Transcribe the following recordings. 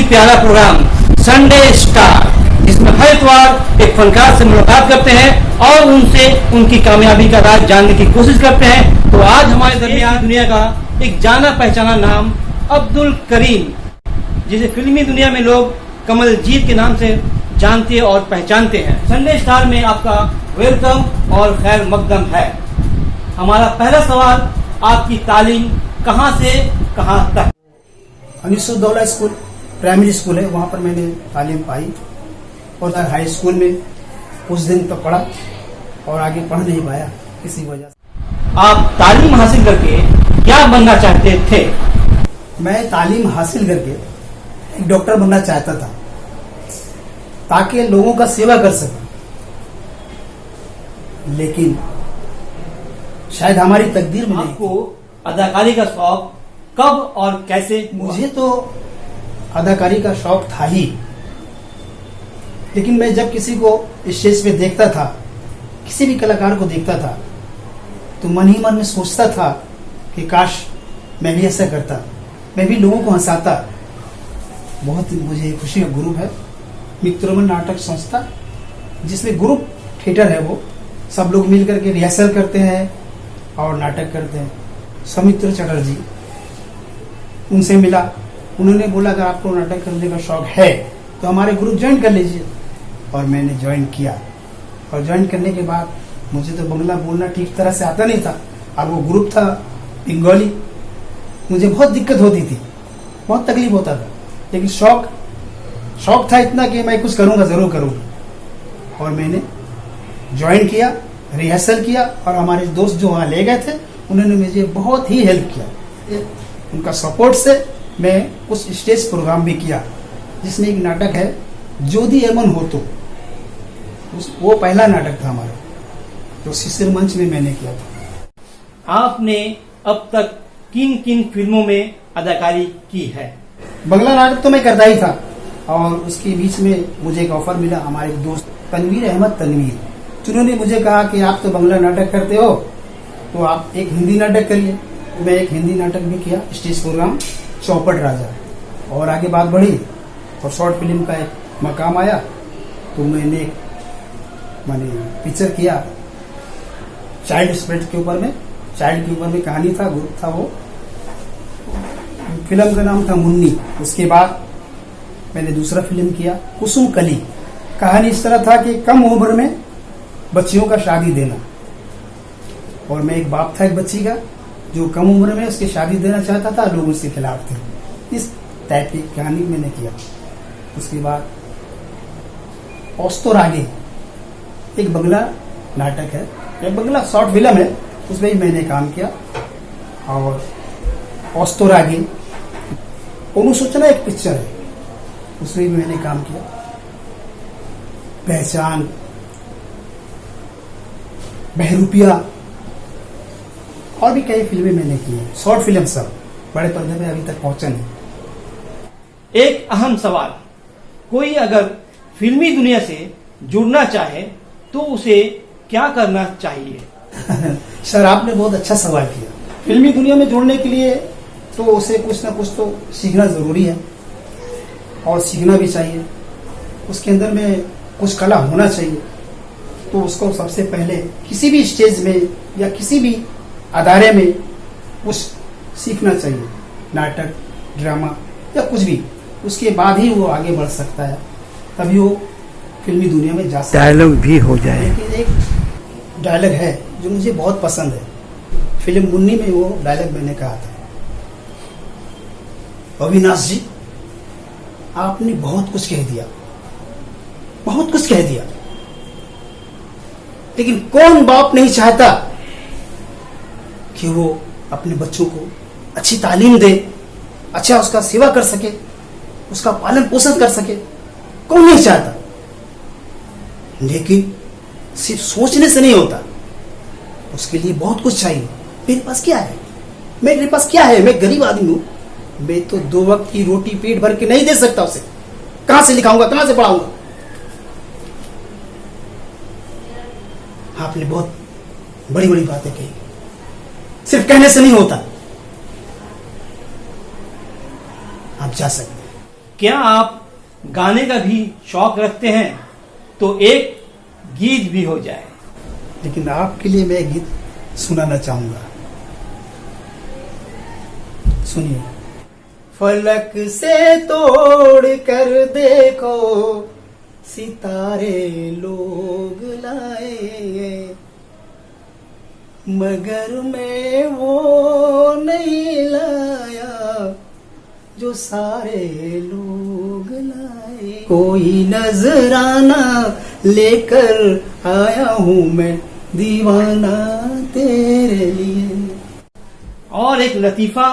प्यारा programme Sunday star, जिसमें हर इतवार एक फनकार से मुलाकात करते हैं और उनसे उनकी कामयाबी का राज जानने की कोशिश करते हैं। तो आज हमारे दरमियान दुनिया का एक जाना पहचाना नाम अब्दुल करीम, जिसे फिल्मी दुनिया में लोग कमलजीत के नाम से जानते और पहचानते हैं। संडे स्टार में आपका वेलकम और खैर मकदम है। हमारा पहला सवाल, आपकी तालीम कहाँ से कहाँ तक? अनिसुद्दौला स्कूल प्राइमरी स्कूल है, वहाँ पर मैंने तालीम पाई और हाई स्कूल में कुछ दिन तो पढ़ा और आगे पढ़ नहीं पाया किसी वजह से। आप तालीम हासिल करके क्या बनना चाहते थे? मैं तालीम हासिल करके एक डॉक्टर बनना चाहता था ताकि लोगों का सेवा कर सकूं, लेकिन शायद हमारी तकदीर में नहीं। आपको अदाकारी का शौक कब और कैसे? मुझे तो अदाकारी का शौक था ही, लेकिन मैं जब किसी को स्टेज पे देखता था, किसी भी कलाकार को देखता था, तो मन ही मन में सोचता था कि काश मैं भी ऐसा करता, मैं भी लोगों को हंसाता। बहुत मुझे खुशी का ग्रुप है मित्रोमन नाटक संस्था, जिसमें ग्रुप थिएटर है, वो सब लोग मिलकर के रिहर्सल करते हैं और नाटक करते हैं। सौमित्र चटर्जी, उनसे मिला, उन्होंने बोला अगर आपको नाटक करने का शौक है तो हमारे ग्रुप ज्वाइन कर लीजिए, और मैंने ज्वाइन किया। और ज्वाइन करने के बाद मुझे तो बंगला बोलना ठीक तरह से आता नहीं था, और वो ग्रुप था बंगाली, मुझे बहुत दिक्कत होती थी, बहुत तकलीफ होता था, लेकिन शौक था इतना कि मैं कुछ करूंगा, जरूर करूंगा। और मैंने ज्वाइन किया, रिहर्सल किया, और हमारे दोस्त जो वहाँ ले गए थे उन्होंने मुझे बहुत ही हेल्प किया। उनका सपोर्ट से मैं उस स्टेज प्रोग्राम भी किया, जिसमें एक नाटक है जोधी एमन हो तो, वो पहला नाटक था हमारा, जो शिशिर मंच में मैंने किया था। आपने अब तक किन किन फिल्मों में अदाकारी की है? बंगला नाटक तो मैं करता ही था, और उसके बीच में मुझे एक ऑफर मिला हमारे दोस्त तनवीर अहमद तनवीर, जिन्होंने मुझे कहा कि आप तो बंगला नाटक करते हो तो आप एक हिंदी नाटक करिए। मैं एक हिंदी नाटक भी किया, स्टेज प्रोग्राम चौपट राजा, और आगे बात बढ़ी और शॉर्ट फिल्म का एक मकाम आया, तो मैंने पिक्चर किया चाइल्ड स्पिरिट के ऊपर में, चाइल्ड के ऊपर में कहानी था, ग्रुप था, वो फिल्म का नाम था मुन्नी। उसके बाद मैंने दूसरा फिल्म किया कुसुम कली। कहानी इस तरह था कि कम उम्र में बच्चियों का शादी देना, और मैं एक बाप था एक बच्ची का जो कम उम्र में उसकी शादी देना चाहता था, लोग उसके खिलाफ थे। इस टाइप की कहानी मैंने किया। उसके बाद औस्तोर आगे एक बंगला नाटक है, एक बंगला शॉर्ट फिल्म है, उसमें भी मैंने काम किया। और औस्तोर आगे अनुसूचना एक पिक्चर है, उसमें भी मैंने काम किया। पहचान, बहरूपिया, और भी कई फिल्में मैंने की हैं, शॉर्ट फिल्म, सब बड़े पर्दे में अभी तक पहुंचा नहीं। एक अहम सवाल, कोई अगर फिल्मी दुनिया से जुड़ना चाहे तो उसे क्या करना चाहिए? सर, आपने बहुत अच्छा सवाल किया। फिल्मी दुनिया में जुड़ने के लिए तो उसे कुछ ना कुछ तो सीखना जरूरी है, और सीखना भी चाहिए। उसके अंदर में कुछ कला होना चाहिए, तो उसको सबसे पहले किसी भी स्टेज में या किसी भी अदारे में कुछ सीखना चाहिए, नाटक, ड्रामा या कुछ भी। उसके बाद ही वो आगे बढ़ सकता है, तभी वो फिल्मी दुनिया में जा सकता है। डायलॉग भी हो जाए। लेकिन एक डायलॉग है जो मुझे बहुत पसंद है, फिल्म मुन्नी में वो डायलॉग मैंने कहा था, अविनाश जी आपने बहुत कुछ कह दिया, बहुत कुछ कह दिया, लेकिन कौन बाप नहीं चाहता कि वो अपने बच्चों को अच्छी तालीम दे, अच्छा उसका सेवा कर सके, उसका पालन पोषण कर सके, कौन नहीं चाहता। लेकिन सिर्फ सोचने से नहीं होता, उसके लिए बहुत कुछ चाहिए। मेरे पास क्या है, मेरे पास क्या है, मैं गरीब आदमी हूं, मैं तो 2 वक्त की रोटी पेट भर के नहीं दे सकता उसे, कहां से लिखाऊंगा, कहां से पढ़ाऊंगा। आपने बहुत बड़ी बड़ी बातें कही, सिर्फ कहने से नहीं होता, आप जा सकते हैं। क्या आप गाने का भी शौक रखते हैं? तो एक गीत भी हो जाए। लेकिन आपके लिए मैं गीत सुनाना चाहूंगा, सुनिए। फलक से तोड़ कर देखो सितारे लोग लाए, मगर मैं वो नहीं लाया जो सारे लोग लाए। कोई नजराना लेकर आया हूँ मैं दीवाना तेरे लिए। और एक लतीफा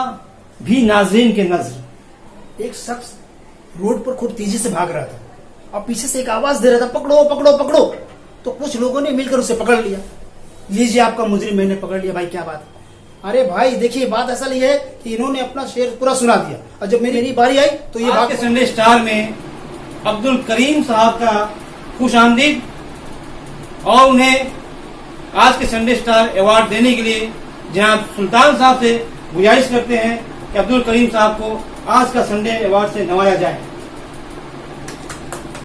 भी नाज़रीन के नज़र। एक शख्स रोड पर खूब तेजी से भाग रहा था और पीछे से एक आवाज दे रहा था, पकड़ो पकड़ो पकड़ो। तो कुछ लोगों ने मिलकर उसे पकड़ लिया। लीजिए आपका मुजरिम, मैंने पकड़ लिया। भाई क्या बात है? अरे भाई देखिए, बात असल ये है कि इन्होंने अपना शेर पूरा सुना दिया और जब मेरी बारी आई तो ये आज के संडे स्टार में अब्दुल करीम साहब का खुश आमदीद, और उन्हें आज के संडे स्टार अवार्ड देने के लिए जनाब सुल्तान साहब से गुजारिश करते हैं कि अब्दुल करीम साहब को आज का संडे अवार्ड से नवाजा जाए।